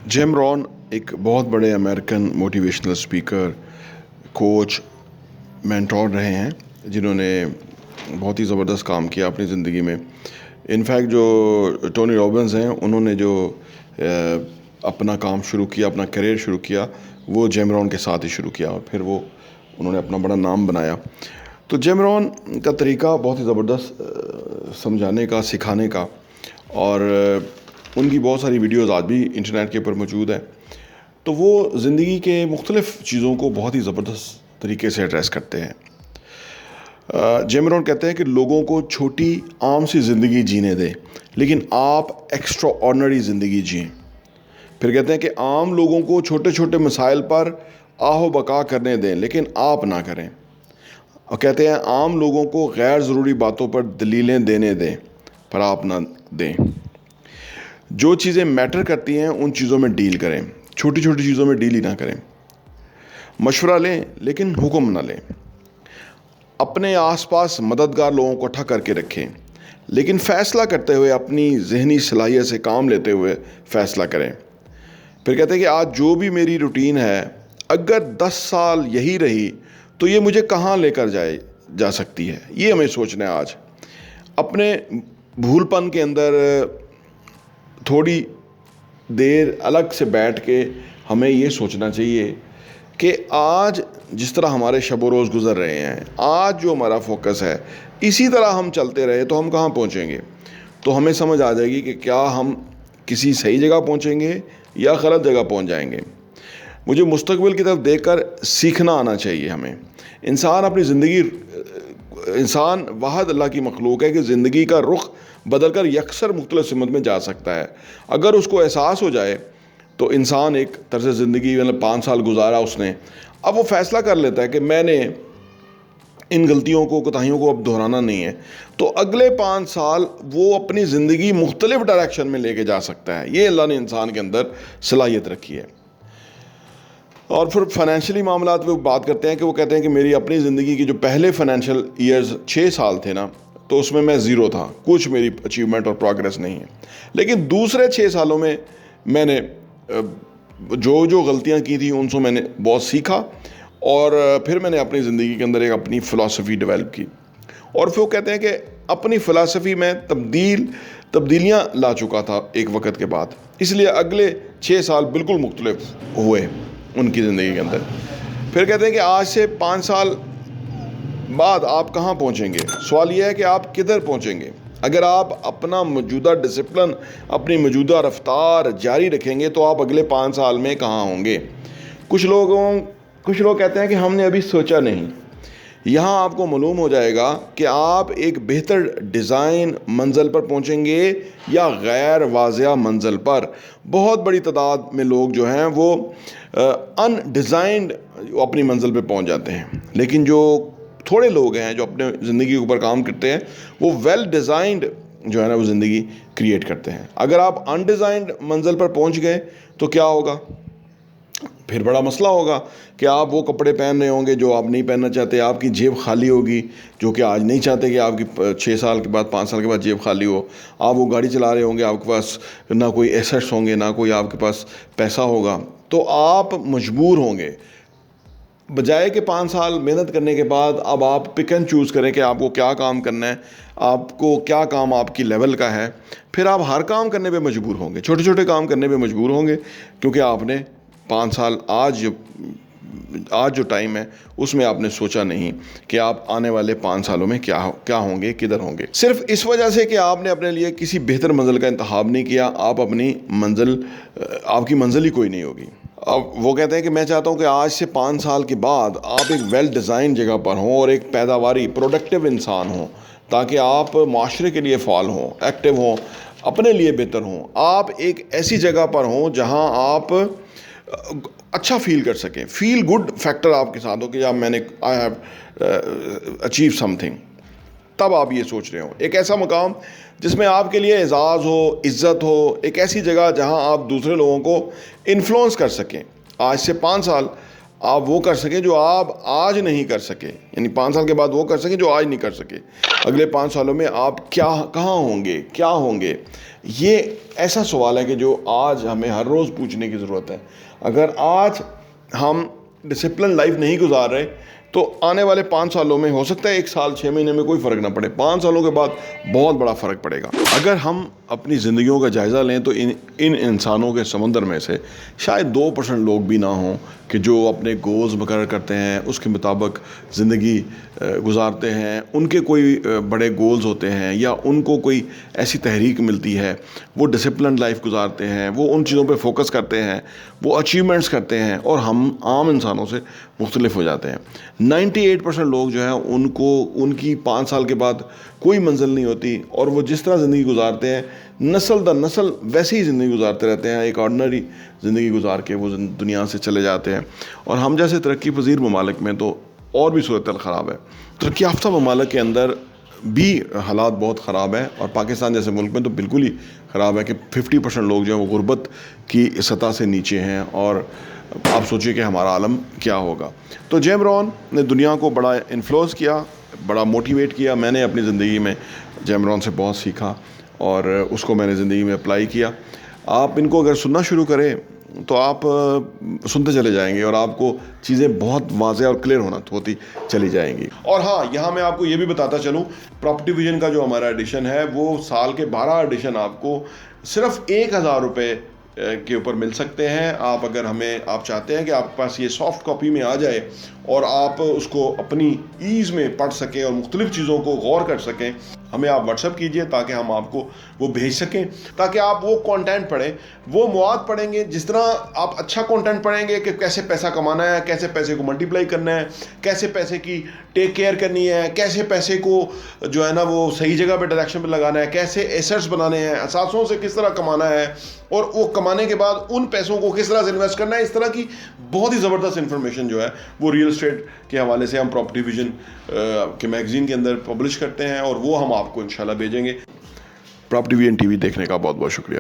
Jim Rohn एक बहुत बड़े American motivational speaker, coach, mentor रहे हैं, जिन्होंने बहुत ही ज़बरदस्त काम किया अपनी ज़िंदगी में। इनफैक्ट जो टोनी रॉबिन्स हैं, उन्होंने जो अपना काम शुरू किया, अपना करियर शुरू किया, वो जिम रॉन के साथ ही शुरू किया और फिर वो उन्होंने अपना बड़ा नाम बनाया। तो जिम रॉन का तरीका बहुत ही ज़बरदस्त समझाने का, सिखाने का, और उनकी बहुत सारी वीडियोज़ आज भी इंटरनेट के ऊपर मौजूद है। तो वो ज़िंदगी के मुख्तलिफ़ चीज़ों को बहुत ही ज़बरदस्त तरीके से एड्रेस करते हैं। जिम रॉन कहते हैं कि लोगों को छोटी आम सी ज़िंदगी जीने दें, लेकिन आप एक्स्ट्रा ऑर्डिनरी ज़िंदगी जिएं। फिर कहते हैं कि आम लोगों को छोटे छोटे मसाइल पर आहो बका करने दें, लेकिन आप ना करें। और कहते हैं आम लोगों को गैर ज़रूरी बातों पर दलीलें देने दें, पर आप ना दें। जो चीज़ें मैटर करती हैं उन चीज़ों में डील करें, छोटी छोटी चीज़ों में डील ही ना करें। मशवरा लें लेकिन हुक्म ना लें। अपने आसपास मददगार लोगों को इकट्ठा करके रखें, लेकिन फ़ैसला करते हुए अपनी जहनी सलाहियत से काम लेते हुए फ़ैसला करें। फिर कहते हैं कि आज जो भी मेरी रूटीन है, अगर 10 साल यही रही तो ये मुझे कहाँ लेकर जा सकती है। ये हमें सोचना है आज। अपने भूलपन के अंदर थोड़ी देर अलग से बैठ के हमें ये सोचना चाहिए कि आज जिस तरह हमारे शब व रोज़ गुज़र रहे हैं, आज जो हमारा फोकस है, इसी तरह हम चलते रहे तो हम कहाँ पहुँचेंगे। तो हमें समझ आ जाएगी कि क्या हम किसी सही जगह पहुँचेंगे या गलत जगह पहुँच जाएंगे। मुझे मुस्तकबिल की तरफ देखकर सीखना आना चाहिए हमें। इंसान वाहद अल्लाह की मखलूक है कि ज़िंदगी का रुख बदलकर यकसर मुख्तलिफ सिमत में जा सकता है। अगर उसको एहसास हो जाए तो इंसान एक तर्ज़ ज़िंदगी, मतलब 5 साल गुजारा उसने, अब वो फ़ैसला कर लेता है कि मैंने इन गलतियों को, कोताहियों को अब दोहराना नहीं है, तो अगले 5 साल वो अपनी ज़िंदगी मुख्तलिफ डायरेक्शन में लेके जा सकता है। ये अल्लाह ने इंसान के अंदर सलाहियत रखी है। और फिर फाइनेंशियली मामलात में बात करते हैं कि वो कहते हैं कि मेरी अपनी ज़िंदगी की जो पहले फाइनेंशियल ईयर्स 6 साल थे ना, तो उसमें मैं ज़ीरो था, कुछ मेरी अचीवमेंट और प्रोग्रेस नहीं है। लेकिन दूसरे 6 सालों में मैंने जो गलतियां की थी उनसे मैंने बहुत सीखा, और फिर मैंने अपनी ज़िंदगी के अंदर एक अपनी फ़िलासफ़ी डेवलप की। और फिर वो कहते हैं कि अपनी फ़िलासफ़ी में तब्दीलियाँ ला चुका था एक वक़्त के बाद, इसलिए अगले 6 साल बिल्कुल मुख्तलिफ हुए उनकी ज़िंदगी के अंदर। फिर कहते हैं कि आज से 5 साल बाद आप कहाँ पहुँचेंगे। सवाल यह है कि आप किधर पहुँचेंगे। अगर आप अपना मौजूदा डिसिप्लिन, अपनी मौजूदा रफ्तार जारी रखेंगे तो आप अगले 5 साल में कहाँ होंगे। कुछ लोग कहते हैं कि हमने अभी सोचा नहीं। यहाँ आपको मालूम हो जाएगा कि आप एक बेहतर डिज़ाइन मंजिल पर पहुँचेंगे या गैर वाज़िया मंजिल पर। बहुत बड़ी तादाद में लोग जो हैं वो अनडिज़ाइंड अपनी मंजिल पे पहुँच जाते हैं, लेकिन जो थोड़े लोग हैं जो अपने ज़िंदगी के ऊपर काम करते हैं, वो वेल डिज़ाइंड जो है ना वो ज़िंदगी क्रिएट करते हैं। अगर आप अनडिज़ाइंड मंजिल पर पहुँच गए तो क्या होगा, फिर बड़ा मसला होगा कि आप वो कपड़े पहन रहे होंगे जो आप नहीं पहनना चाहते, आपकी जेब खाली होगी, जो कि आज नहीं चाहते कि आपकी 6 साल के बाद, 5 साल के बाद जेब खाली हो। आप वो गाड़ी चला रहे होंगे, आपके पास ना कोई एसेट्स होंगे, ना कोई आपके पास पैसा होगा, तो आप मजबूर होंगे। बजाय कि 5 साल मेहनत करने के बाद अब आप पिक एंड चूज़ करें कि आपको क्या काम करना है, आपको क्या काम आपकी लेवल का है, फिर आप हर काम करने पे मजबूर होंगे, छोटे छोटे काम करने पे मजबूर होंगे, क्योंकि आपने 5 साल आज जो टाइम है उसमें आपने सोचा नहीं कि आप आने वाले 5 सालों में क्या होंगे, किधर होंगे। सिर्फ इस वजह से कि आपने अपने लिए किसी बेहतर मंजिल का इंतखाब नहीं किया, आपकी मंजिल ही कोई नहीं होगी। अब वो कहते हैं कि मैं चाहता हूँ कि आज से 5 साल के बाद आप एक वेल डिज़ाइन जगह पर हों और एक पैदावारी प्रोडक्टिव इंसान हों, ताकि आप माशरे के लिए फ़ाल हों, एक्टिव हों, अपने लिए बेहतर हों। आप एक ऐसी जगह पर हों जहाँ आप अच्छा फील कर सकें, फील गुड फैक्टर आपके साथ हो कि यार आई हैव अचीव समथिंग। तब आप ये सोच रहे हो एक ऐसा मकाम जिसमें आपके लिए एजाज़ हो, इज़्ज़त हो, एक ऐसी जगह जहां आप दूसरे लोगों को इन्फ्लुएंस कर सकें। आज से 5 साल آپ وہ کر سکیں جو آپ آج نہیں کر سکے، یعنی 5 سال کے بعد وہ کر سکیں جو آج نہیں کر سکے. اگلے 5 سالوں میں آپ کہاں ہوں گے، کیا ہوں گے؟ یہ ایسا سوال ہے کہ جو آج ہمیں ہر روز پوچھنے کی ضرورت ہے. اگر آج ہم ڈسپلن لائف نہیں گزار رہے تو آنے والے 5 سالوں میں ہو سکتا ہے 1 سال 6 مہینے میں کوئی فرق نہ پڑے، 5 سالوں کے بعد بہت بڑا فرق پڑے گا. اگر ہم اپنی زندگیوں کا جائزہ لیں تو ان انسانوں کے سمندر میں سے شاید 2% لوگ بھی نہ ہوں کہ جو اپنے گولز مقرر کرتے ہیں، اس کے مطابق زندگی گزارتے ہیں. ان کے کوئی بڑے گولز ہوتے ہیں یا ان کو کوئی ایسی تحریک ملتی ہے، وہ ڈسپلنڈ لائف گزارتے ہیں، وہ ان چیزوں پہ فوکس کرتے ہیں، وہ اچیومنٹس کرتے ہیں، اور ہم عام انسانوں سے مختلف ہو جاتے ہیں. 98% لوگ جو ہیں ان کی 5 سال کے بعد کوئی منزل نہیں ہوتی، اور وہ جس طرح زندگی گزارتے ہیں نسل در نسل ویسے ہی زندگی گزارتے رہتے ہیں، ایک آرڈنری زندگی گزار کے وہ دنیا سے چلے جاتے ہیں. اور ہم جیسے ترقی پذیر ممالک میں تو اور بھی صورتحال خراب ہے. ترقی یافتہ ممالک کے اندر بھی حالات بہت خراب ہیں، اور پاکستان جیسے ملک میں تو بالکل ہی خراب ہے کہ 50% لوگ جو ہیں وہ غربت کی سطح سے نیچے ہیں. اور آپ سوچئے کہ ہمارا عالم کیا ہوگا. تو جیم رون نے دنیا کو بڑا انفلوئنس کیا، بڑا موٹیویٹ کیا. میں نے اپنی زندگی میں جیم رون سے بہت سیکھا اور اس کو میں نے زندگی میں اپلائی کیا. آپ ان کو اگر سننا شروع کریں تو آپ سنتے چلے جائیں گے اور آپ کو چیزیں بہت واضح اور کلیئر ہوتی چلی جائیں گی. اور ہاں، یہاں میں آپ کو یہ بھی بتاتا چلوں، پراپرٹی ویژن کا جو ہمارا ایڈیشن ہے وہ سال کے 12 ایڈیشن آپ کو صرف 1000 روپے کے اوپر مل سکتے ہیں. آپ چاہتے ہیں کہ آپ کے پاس یہ سافٹ کاپی میں آ جائے اور آپ اس کو اپنی ایز میں پڑھ سکیں اور مختلف چیزوں کو غور کر سکیں. ہمیں آپ واٹس ایپ کیجئے تاکہ ہم آپ کو وہ بھیج سکیں، تاکہ آپ وہ کانٹینٹ پڑھیں، وہ مواد پڑھیں گے. جس طرح آپ اچھا کانٹینٹ پڑھیں گے کہ کیسے پیسہ کمانا ہے، کیسے پیسے کو ملٹیپلائی کرنا ہے، کیسے پیسے کی ٹیک کیئر کرنی ہے، کیسے پیسے کو جو ہے نا وہ صحیح جگہ پہ ڈائریکشن پہ لگانا ہے، کیسے ایسٹس بنانے ہیں، اثاثوں سے کس طرح کمانا ہے، اور وہ کمانے کے بعد ان پیسوں کو کس طرح سے انویسٹ کرنا ہے. اس طرح کی بہت ہی زبردست انفارمیشن جو ہے وہ ریئل اسٹیٹ کے حوالے سے ہم پراپرٹی ویژن کے میگزین کے اندر پبلش کرتے ہیں، اور وہ ہم آپ کو انشاءاللہ بھیجیں گے. پراپرٹی ویژن ٹی وی دیکھنے کا بہت بہت شکریہ.